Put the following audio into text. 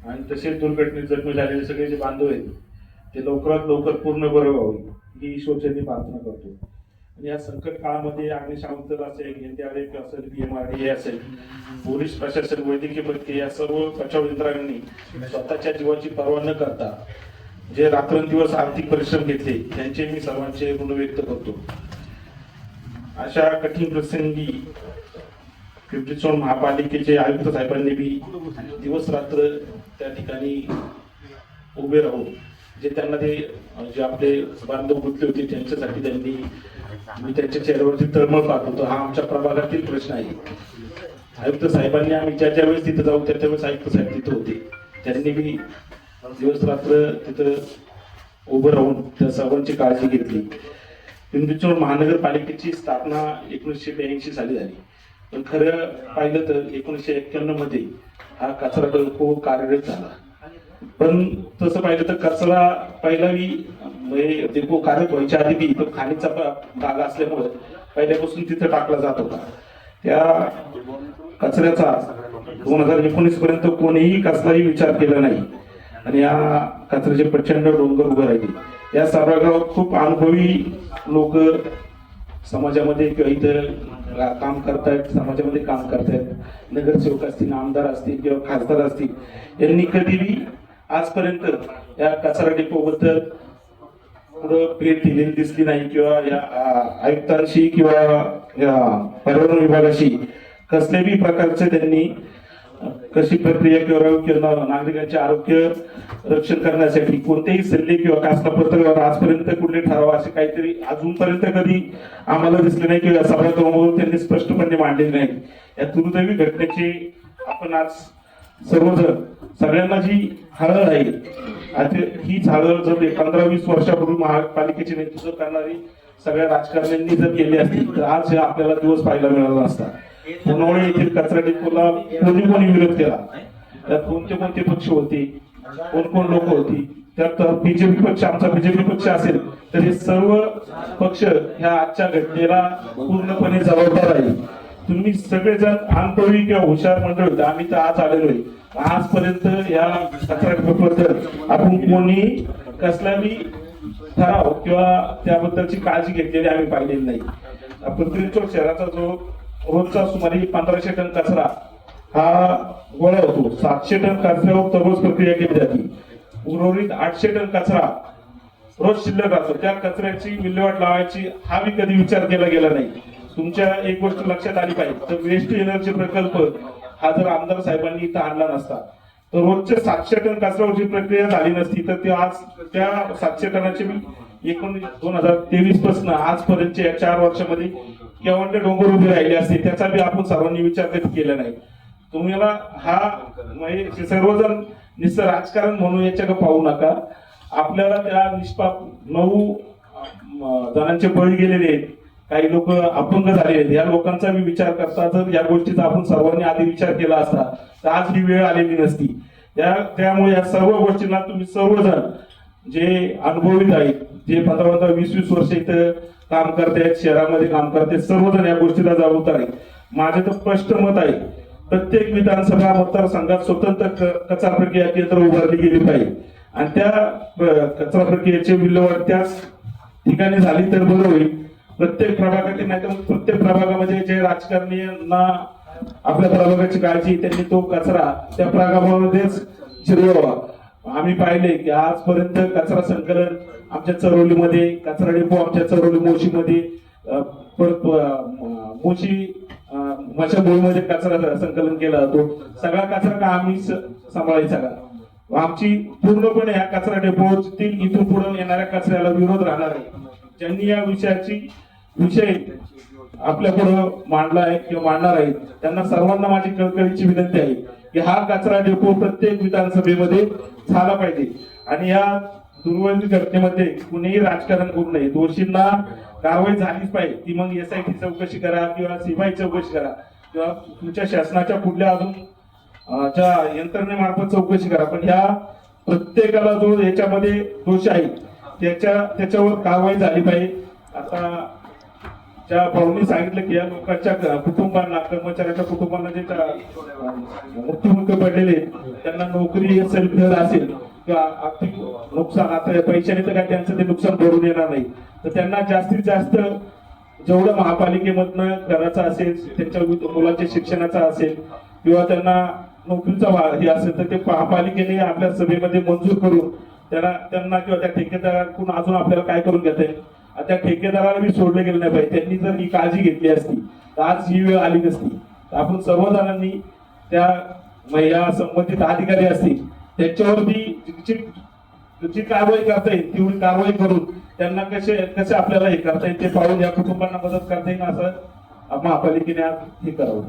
आणि तसेच दुर्घटनेत जखमी झालेले सगळे जे बांधव आहेत ते लवकरात लवकर पूर्ण बरं व्हावे ही ईश्वरचरणी प्रार्थना करतो. आणि या संकट काळामध्ये अग्निशामक दल असेल, NDRF असेल, PMRDA असेल, पोलीस प्रशासन, वैद्यकीय पथके या सर्व बचाव यंत्रणांनी स्वतःच्या जीवाची पर्वा न करता जे रात्रंदिवस आर्थिक परिश्रम घेतले त्यांचे मी सर्वांचे ऋण व्यक्त करतो. अशा कठीण प्रसंगी पिंपरी चिंचवड महापालिकेचे आयुक्त साहेबांनी बी दिवस रात्र त्या ठिकाणी उभे राहून जे त्यांना ते जे आपले बांधव गुंतले होते त्यांच्यासाठी त्यांनी मी त्यांच्या चेहऱ्यावरती तळमळ पाहत होतो. हा आमच्या प्रभागातील प्रश्न आहे. आयुक्त साहेबांनी आम्ही ज्या ज्या वेळेस तिथे जाऊ त्या त्यावेळेस आयुक्त साहेब तिथे होते. त्यांनी बी दिवस रात्र तिथं उभं राहून त्या सर्वांची काळजी घेतली. पिंपरी चिंचवड महानगरपालिकेची स्थापना 1982 साली झाली. पण खरं पाहिलं तर 1991 मध्ये हा कचरा डेपो कार्यरत झाला. पण तसं पाहिलं तर कचरा पहिलाही डेपो कार्यरत व्हायच्या आधी बी तो खाणीचा भाग असल्यामुळे पहिल्यापासून तिथं टाकला जात होता. त्या कचऱ्याचा 2019 पर्यंत कोणीही कसलाही विचार केला नाही आणि या कचऱ्याचे प्रचंड डोंगर उभे राहिले. या सभागृहात खूप अनुभवी लोक समाजामध्ये किंवा इतर काम करतायत, समाजामध्ये काम करतायत, नगरसेवक असतील, आमदार असतील किंवा खासदार असतील, यांनी कधीही आजपर्यंत या कचरा डेपो बद्दल पुढं भेट दिलेली दिसली नाही किंवा या आयुक्तांशी किंवा या पर्यावरण विभागाशी कसल्याही प्रकारचे त्यांनी कशी प्रक्रिया किंवा नागरिकांचे आरोग्य रक्षण करण्यासाठी कोणतेही सल्ले किंवा कासना पत्रकावर आजपर्यंत कुठले ठराव असे काहीतरी अजूनपर्यंत कधी आम्हाला दिसले नाही किंवा सभागृहावर त्यांनी स्पष्टपणे मांडले नाही. या दुर्दैवी घटनेची आपण आज सर्वजण सगळ्यांना जी हळहळ आहे आता हीच हळहळ जर 15-20 वर्षापूर्वी महापालिकेचे नेतृत्व करणारी सगळ्या राजकारण्यांनी जर केली असतील तर आज हे आपल्याला दिवस पाहायला मिळाला असता. पुनवळे येथील कचरा डेपोला कोणी विरोध केला, त्यात कोणते कोणते पक्ष होते, कोण लोक होती, त्यात बीजेपी पक्ष, आमचा बीजेपी पक्ष असेल तर हे सर्व पक्ष ह्या आजच्या घटनेला पूर्णपणे जबाबदार आहे. तुम्ही सगळेजण अनुभवी किंवा हुशार मंडळ होते. आम्ही तर आज आलेलो आहे. आजपर्यंत या कचरा डेपोबद्दल आपण कोणी कसलाही ठराव किंवा त्याबद्दलची काळजी घेतलेली आम्ही पाहिलेली नाही. पिंपरी चिंचवड शहराचा जो रोजचा सुमारे 1500 टन कचरा हा गोळा होतो. 700 टन कचऱ्यावर दररोज प्रक्रिया केली जाते. उर्वरित 800 टन कचरा रोज शिल्लक राहतो. त्या कचऱ्याची विल्हेवाट लावायची हा बी कधी विचार केला गेला नाही. तुमच्या एक गोष्ट लक्षात आली पाहिजे तर वेस्ट एनर्जी प्रकल्प हा जर आमदार साहेबांनी इथं आणला नसता तर रोजच्या 700 टन कचऱ्यावरची प्रक्रिया झाली नसती तर ते आज त्या 700 टनाचे मी 2023 पासून आजपर्यंतच्या 4 वर्षामध्ये केवढे डोंगर उभे राहिले असते त्याचा बी आपण सर्वांनी विचार कधी केला नाही. तुम्हाला हा म्हणजे सर्वजण निस्तर राजकारण म्हणून याच्याकडे पाहू नका. आपल्याला त्या निष्पाप 9 जणांचे बळी गेलेले आहेत, काही लोक अपंग झालेले आहेत. या लोकांचा बी विचार करता जर या गोष्टीचा आपण सर्वांनी आधी विचार केला असता तर आज ही वेळ आलेली नसती. त्यामुळे या सर्व गोष्टींना तुम्ही सर्वजण जे अनुभवित आहेत, जे 15-20 वर्ष इथं काम करतायत, शहरामध्ये काम करतायत, सर्वजण या गोष्टीला जबाबदार आहेत. माझे तर स्पष्ट मत आहे प्रत्येक विधानसभा मतदारसंघात स्वतंत्र कचरा प्रक्रिया केंद्र उभारली गेली पाहिजे आणि त्या कचरा प्रक्रियेची विल्हेवाट त्याच ठिकाणी झाली तर बरं होईल. प्रत्येक प्रभागातील नाही तर प्रत्येक प्रभागामध्ये जे राजकारण्यांना आपल्या प्रभागाची काळजी त्यांनी तो कचरा त्या प्रभागामध्येच शिरवावा. आम्ही पाहिले की आजपर्यंत कचरा संकलन आमच्या चरवलीमध्ये, कचरा डेपो आमच्या चरवली मोशीमध्ये, मोशी मशाभूमीमध्ये कचरा संकलन केला जातो. सगळा कचरा का आम्ही सांभाळायचा का? आमची पूर्णपणे ह्या कचरा डेपोतील इथून पुढे येणाऱ्या कचऱ्याला विरोध राहणार आहे. ज्यांनी या विषय आपल्या पुढे मांडला आहे किंवा मांडणार आहेत त्यांना सर्वांना माझी कळकळीची विनंती आहे की हा कचरा डेपो प्रत्येक विधानसभेमध्ये झाला पाहिजे आणि या दुर्दैवी घटनेमध्ये कुणीही राजकारण करू नये. दोषींना कारवाई झालीच पाहिजे. ती मग SIT चौकशी करा किंवा CBI चौकशी करा किंवा तुमच्या शासनाच्या पुढल्या अजून ज्या यंत्रणेमार्फत चौकशी करा. पण ह्या प्रत्येकाला जो याच्यामध्ये दोष आहे त्याच्यावर कारवाई झाली पाहिजे. आता ज्या भाऊनी सांगितलं की या लोकांच्या कुटुंबांना, कर्मचाऱ्यांच्या कुटुंबांना जे मृत्युमुखी पडलेले त्यांना नोकरी असेल, घर असेल किंवा आर्थिक नुकसान, आता पैशाने तर काय त्यांचं ते नुकसान भरून येणार नाही, तर त्यांना जास्तीत जास्त जेवढं महापालिकेमधनं घराचं असेल, त्यांच्या मुलाच्या शिक्षणाचा असेल किंवा त्यांना नोकरीचा हे असेल तर ते महापालिकेने आपल्या सभेमध्ये मंजूर करून त्यांना किंवा त्या ठेकेदाराकडून अजून आपल्याला काय करून घेता येईल, त्या ठेकेदाराला मी सोडले गेले नाही पाहिजे. त्यांनी जर ही काळजी घेतली असती तर आज ही वेळ आली नसती. आपण सर्वजणांनी त्या महिला संबंधित अधिकारी असतील त्यांच्यावरती जी कारवाई करता येईल तेवढी कारवाई करून त्यांना कसे आपल्याला हे करता येईल ते पाहून या कुटुंबांना मदत करता येईल असं महापालिकेने आज हे करावं.